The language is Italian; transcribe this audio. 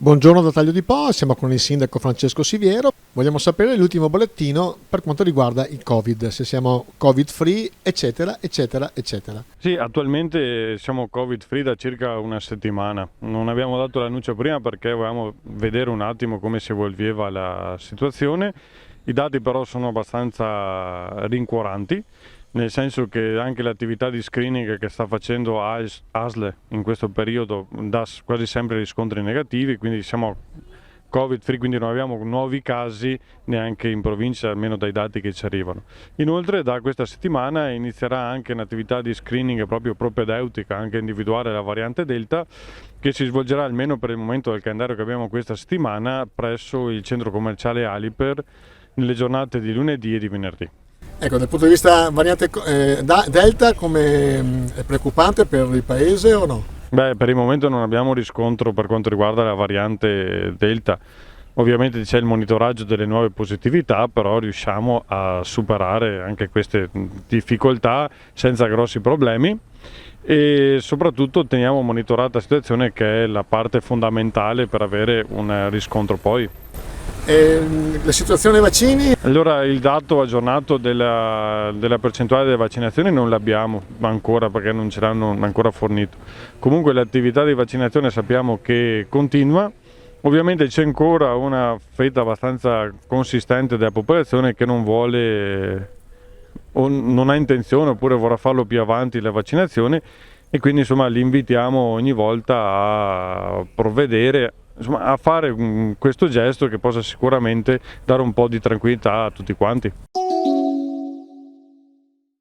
Buongiorno da Taglio di Po, siamo con il sindaco Francesco Siviero. Vogliamo sapere l'ultimo bollettino per quanto riguarda il Covid, se siamo Covid free, eccetera, eccetera, eccetera. Sì, attualmente siamo Covid free da circa una settimana. Non abbiamo dato l'annuncio prima perché volevamo vedere un attimo come si evolveva la situazione. I dati però sono abbastanza rincuoranti, nel senso che anche l'attività di screening che sta facendo ASL in questo periodo dà quasi sempre riscontri negativi, quindi siamo Covid free, quindi non abbiamo nuovi casi neanche in provincia, almeno dai dati che ci arrivano. Inoltre da questa settimana inizierà anche un'attività di screening proprio propedeutica, anche individuare la variante Delta, che si svolgerà almeno per il momento del calendario che abbiamo questa settimana presso il centro commerciale Aliper nelle giornate di lunedì e di venerdì. Ecco, dal punto di vista variante Delta, come è preoccupante per il paese o no? Beh, per il momento non abbiamo riscontro per quanto riguarda la variante Delta. Ovviamente c'è il monitoraggio delle nuove positività, però riusciamo a superare anche queste difficoltà senza grossi problemi e soprattutto teniamo monitorata la situazione, che è la parte fondamentale per avere un riscontro poi. La situazione dei vaccini? Allora, il dato aggiornato della percentuale delle vaccinazioni non l'abbiamo ancora perché non ce l'hanno ancora fornito. Comunque l'attività di vaccinazione sappiamo che continua. Ovviamente c'è ancora una fetta abbastanza consistente della popolazione che non vuole o non ha intenzione oppure vorrà farlo più avanti la vaccinazione, e quindi insomma li invitiamo ogni volta a provvedere, insomma, a fare questo gesto che possa sicuramente dare un po' di tranquillità a tutti quanti.